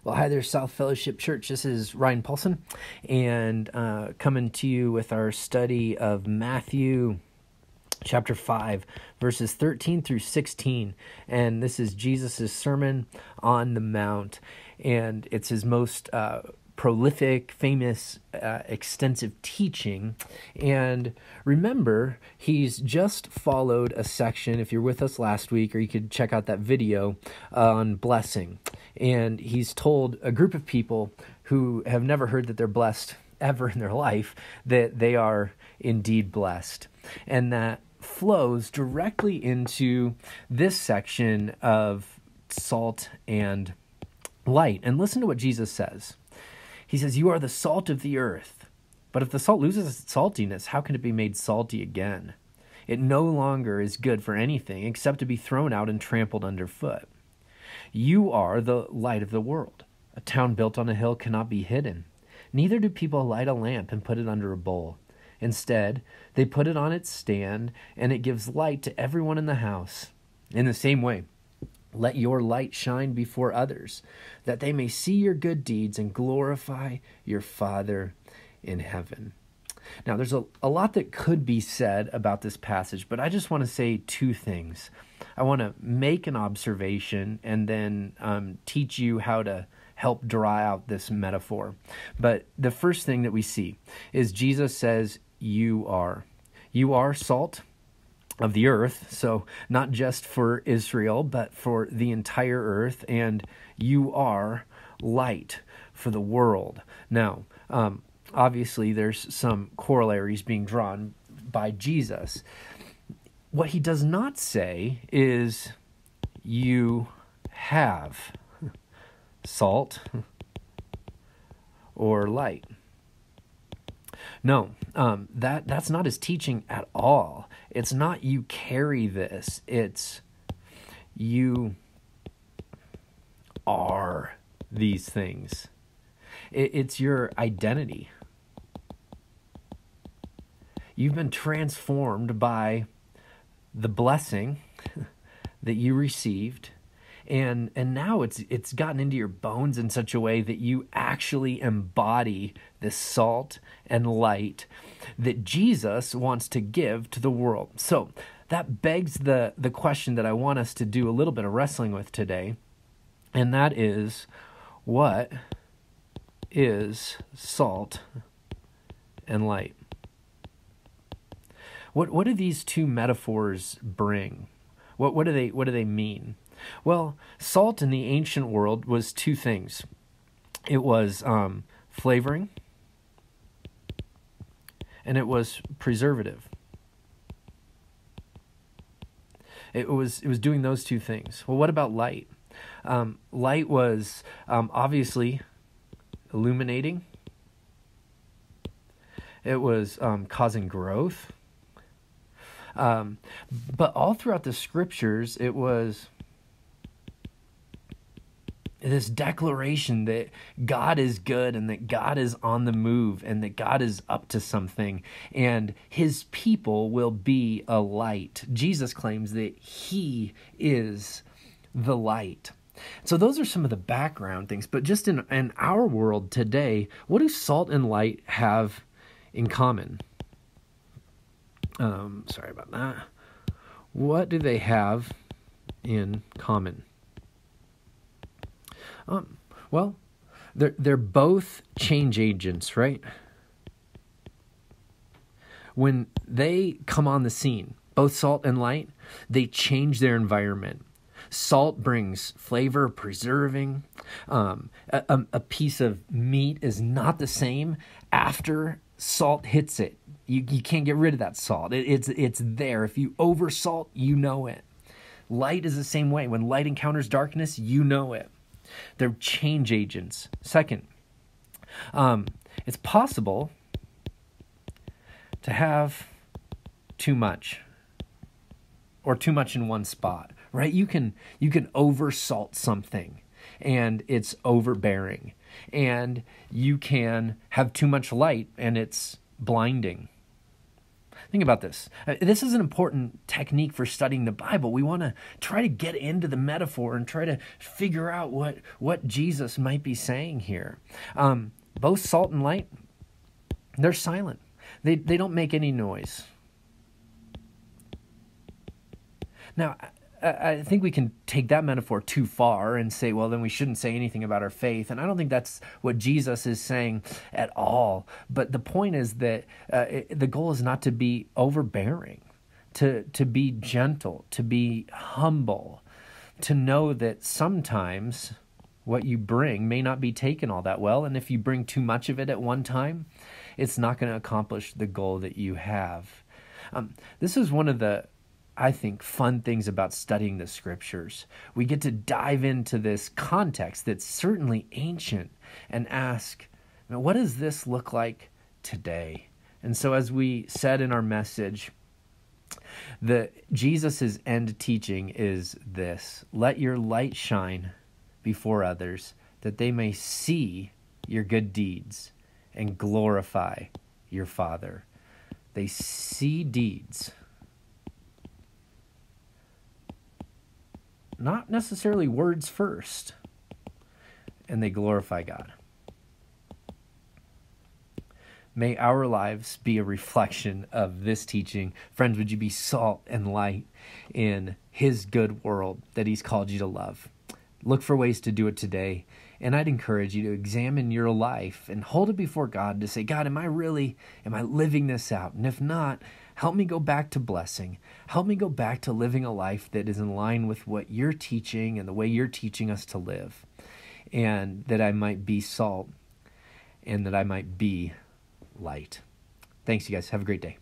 Well, hi there, South Fellowship Church. This is Ryan Paulson, and coming to you with our study of Matthew chapter 5, verses 13 through 16. And this is Jesus' Sermon on the Mount, and it's his most prolific, famous, extensive teaching. And remember, he's just followed a section, if you're with us last week, or you could check out that video on blessing. And he's told a group of people who have never heard that they're blessed ever in their life, that they are indeed blessed. And that flows directly into this section of salt and light. And listen to what Jesus says. He says, "You are the salt of the earth. But if the salt loses its saltiness, how can it be made salty again? It no longer is good for anything except to be thrown out and trampled underfoot. You are the light of the world. A town built on a hill cannot be hidden. Neither do people light a lamp and put it under a bowl. Instead, they put it on its stand, and it gives light to everyone in the house. In the same way, let your light shine before others, that they may see your good deeds and glorify your Father in heaven." Now, there's a lot that could be said about this passage, but I just want to say two things. I want to make an observation and then teach you how to help draw out this metaphor. But the first thing that we see is Jesus says, you are salt of the earth, so not just for Israel, but for the entire earth, and you are light for the world. Now, obviously, there's some corollaries being drawn by Jesus. What he does not say is you have salt or light. No, that's not his teaching at all. It's not you carry this. It's you are these things. It's your identity. You've been transformed by the blessing that you received, and now it's gotten into your bones in such a way that you actually embody this salt and light that Jesus wants to give to the world. So that begs the question that I want us to do a little bit of wrestling with today, and that is, what is salt and light? What do these two metaphors bring? What do they mean? Well, salt in the ancient world was two things. It was flavoring, and it was preservative. It was doing those two things. Well, what about light? Light was obviously illuminating. It was causing growth. But all throughout the scriptures, it was this declaration that God is good and that God is on the move and that God is up to something and his people will be a light. Jesus claims that he is the light. So those are some of the background things, but just in our world today, what do salt and light have in common? Sorry about that. What do they have in common? Well, they're both change agents, right? When they come on the scene, both salt and light, they change their environment. Salt brings flavor, preserving. A piece of meat is not the same after salt hits it. You can't get rid of that salt. It's there. If you over salt, you know it. Light is the same way. When light encounters darkness, you know it. They're change agents. Second, it's possible to have too much, or too much in one spot, right? You can over salt something and it's overbearing, and you can have too much light and it's blinding. Think about this. This is an important technique for studying the Bible. We want to try to get into the metaphor and try to figure out what Jesus might be saying here. Both salt and light, they're silent. They don't make any noise. Now, I think we can take that metaphor too far and say, well, then we shouldn't say anything about our faith. And I don't think that's what Jesus is saying at all. But the point is that the goal is not to be overbearing, to be gentle, to be humble, to know that sometimes what you bring may not be taken all that well. And if you bring too much of it at one time, it's not going to accomplish the goal that you have. This is one of the, I think, fun things about studying the scriptures. We get to dive into this context that's certainly ancient and ask, what does this look like today? And so as we said in our message, Jesus' end teaching is this: let your light shine before others, that they may see your good deeds and glorify your Father. They see deeds, not necessarily words first, and they glorify God. May our lives be a reflection of this teaching. Friends, would you be salt and light in His good world that He's called you to love? Look for ways to do it today. And I'd encourage you to examine your life and hold it before God to say, God, am I living this out? And if not, help me go back to blessing. Help me go back to living a life that is in line with what you're teaching and the way you're teaching us to live. And that I might be salt and that I might be light. Thanks, you guys. Have a great day.